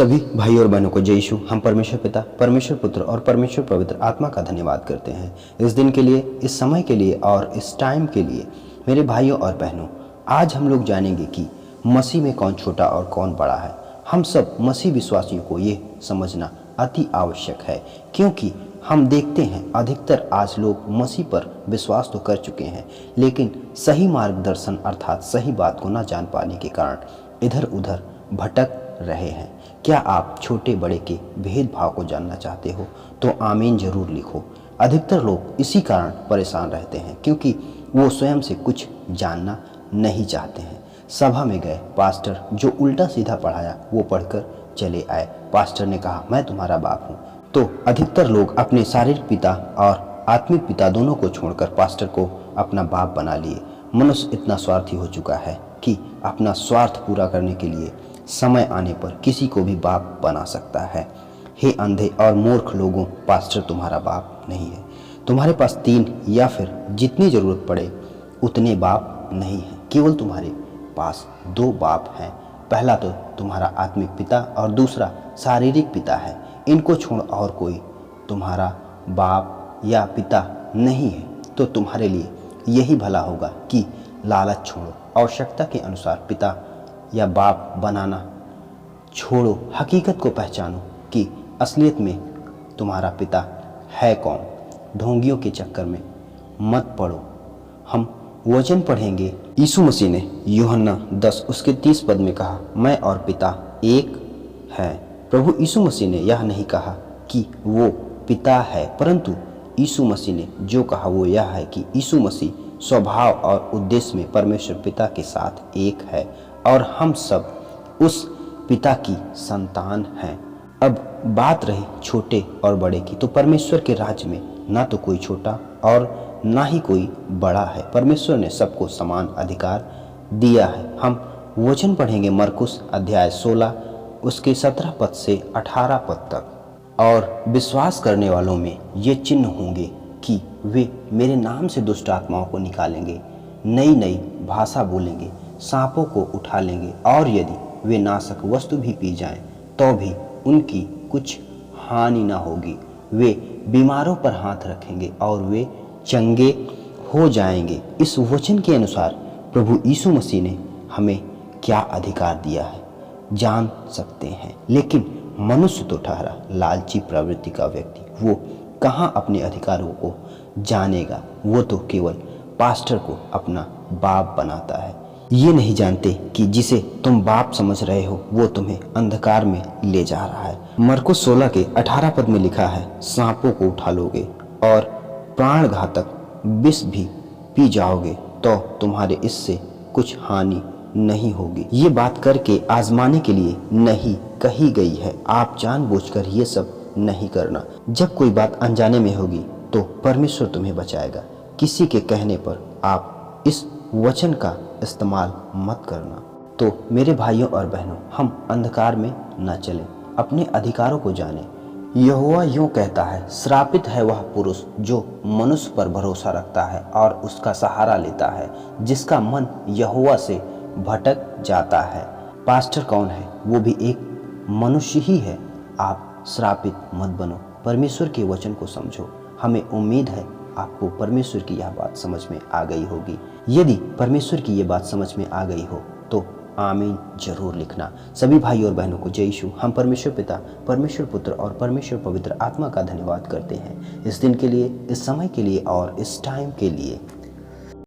सभी भाई और बहनों को जय यीशु। हम परमेश्वर पिता, परमेश्वर पुत्र और परमेश्वर पवित्र आत्मा का धन्यवाद करते हैं इस दिन के लिए, इस समय के लिए और इस टाइम के लिए। मेरे भाइयों और बहनों, आज हम लोग जानेंगे कि मसीह में कौन छोटा और कौन बड़ा है। हम सब मसीह विश्वासियों को ये समझना अति आवश्यक है, क्योंकि हम देखते हैं अधिकतर आज लोग मसीह पर विश्वास तो कर चुके हैं, लेकिन सही मार्गदर्शन अर्थात सही बात को न जान पाने के कारण इधर उधर भटक रहे हैं। क्या आप छोटे बड़े के भेदभाव को जानना चाहते हो तो आमीन जरूर लिखो। अधिकतर लोग इसी कारण परेशान रहते हैं, क्योंकि वो स्वयं से कुछ जानना नहीं चाहते हैं। सभा में गए, पास्टर जो उल्टा सीधा पढ़ाया वो पढ़कर चले आए। पास्टर ने कहा मैं तुम्हारा बाप हूँ, तो अधिकतर लोग अपने शारीरिक पिता और आत्मिक पिता दोनों को छोड़कर पास्टर को अपना बाप बना लिए। मनुष्य इतना स्वार्थी हो चुका है कि अपना स्वार्थ पूरा करने के लिए समय आने पर किसी को भी बाप बना सकता है। हे अंधे और मूर्ख लोगों, पास्टर तुम्हारा बाप नहीं है। तुम्हारे पास 3 या फिर जितनी जरूरत पड़े उतने बाप नहीं है। केवल तुम्हारे पास 2 बाप हैं। पहला तो तुम्हारा आत्मिक पिता और दूसरा शारीरिक पिता है। इनको छोड़ और कोई तुम्हारा बाप या पिता नहीं है। तो तुम्हारे लिए यही भला होगा कि लालच छोड़ो, आवश्यकता के अनुसार पिता या बाप बनाना छोड़ो, हकीकत को पहचानो कि असलियत में तुम्हारा पिता है कौन। ढोंगियों के चक्कर में मत पड़ो। हम वचन पढ़ेंगे। यीशु मसीह ने यूहन्ना 10 उसके 30 पद में कहा, मैं और पिता एक है। प्रभु यीशु मसीह ने यह नहीं कहा कि वो पिता है, परंतु यीशु मसीह ने जो कहा वो यह है कि यीशु मसीह स्वभाव और उद्देश्य में परमेश्वर पिता के साथ एक है और हम सब उस पिता की संतान हैं। अब बात रही छोटे और बड़े की, तो परमेश्वर के राज्य में ना तो कोई छोटा और ना ही कोई बड़ा है। परमेश्वर ने सबको समान अधिकार दिया है। हम वचन पढ़ेंगे मरकुस अध्याय 16 उसके 17 पद से 18 पद तक। और विश्वास करने वालों में ये चिन्ह होंगे कि वे मेरे नाम से दुष्ट आत्माओं को निकालेंगे, नई नई भाषा बोलेंगे, सांपों को उठा लेंगे, और यदि वे नाशक वस्तु भी पी जाएं तो भी उनकी कुछ हानि ना होगी। वे बीमारों पर हाथ रखेंगे और वे चंगे हो जाएंगे। इस वचन के अनुसार प्रभु यीशु मसीह ने हमें क्या अधिकार दिया है जान सकते हैं, लेकिन मनुष्य तो ठहरा लालची प्रवृत्ति का व्यक्ति, वो कहाँ अपने अधिकारों को जानेगा। वो तो केवल पास्टर को अपना बाप बनाता है। ये नहीं जानते कि जिसे तुम बाप समझ रहे हो वो तुम्हें अंधकार में ले जा रहा है। मरकुस 16 के 18 पद में लिखा है, सांपों को उठा लोगे और प्राण घातक विष भी पी जाओगे तो तुम्हारे इससे कुछ हानि नहीं होगी। ये बात करके आजमाने के लिए नहीं कही गई है। आप जानबूझकर ये सब नहीं करना। जब कोई बात अनजाने में होगी तो परमेश्वर तुम्हें बचाएगा। किसी के कहने पर आप इस वचन का इस्तेमाल मत करना। तो मेरे भाइयों और बहनों, हम अंधकार में न चलें, अपने अधिकारों को जानें। यहोवा यूं कहता है, श्रापित है वह पुरुष जो मनुष्य पर भरोसा रखता है और उसका सहारा लेता है, जिसका मन यहोवा से भटक जाता है। पास्टर कौन है? वो भी एक मनुष्य ही है। आप श्रापित मत बनो, परमेश्वर के वचन को समझो। हमें उम्मीद है आपको परमेश्वर की यह बात समझ में आ गई होगी। यदि परमेश्वर की ये बात समझ में आ गई हो तो आमीन जरूर लिखना। सभी भाई और बहनों को जय यीशु। हम परमेश्वर पिता, परमेश्वर पुत्र और परमेश्वर पवित्र आत्मा का धन्यवाद करते हैं इस दिन के लिए, इस समय के लिए और इस टाइम के लिए।